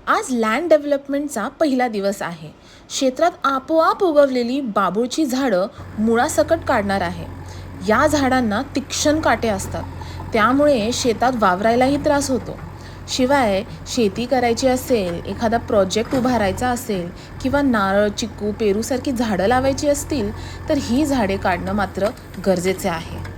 आज लँड डेव्हलपमेंटचा पहिला दिवस आहे. क्षेत्रात आपोआप उगवलेली बाभूळची झाडं मुळासकट काढणार आहे. या झाडांना तीक्ष्ण काटे असतात, त्यामुळे शेतात वावरायलाही त्रास होतो. शिवाय शेती करायची असेल, एखादा प्रोजेक्ट उभारायचा असेल किंवा नारळ, चिकू, पेरूसारखी झाडं लावायची असतील तर ही झाडे काढणं मात्र गरजेचे आहे.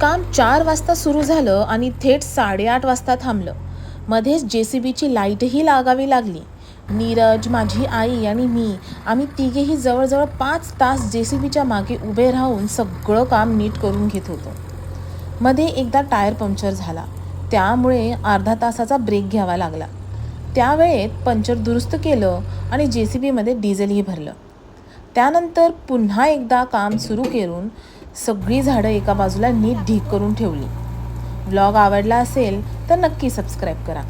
काम 4 वाजता सुरू झालं आणि थेट 8:30 वाजता थांबलं. मध्येच JCBची लाईटही लागावी लागली. नीरज, माझी आई आणि मी आम्ही तिघेही जवळजवळ 5 तास JCBच्या मागे उभे राहून सगळं काम नीट करून घेत होतो. मध्ये एकदा टायर पंक्चर झाला, त्यामुळे अर्धा तासाचा ब्रेक घ्यावा लागला. त्यावेळेत पंक्चर दुरुस्त केलं आणि JCBमध्ये डिझेलही भरलं. त्यानंतर पुन्हा एकदा काम सुरू करून सगळी झाडं एका बाजूला नीट ढीक करून ठेवली. व्लॉग आवडला असेल तर नक्की सबस्क्राईब करा.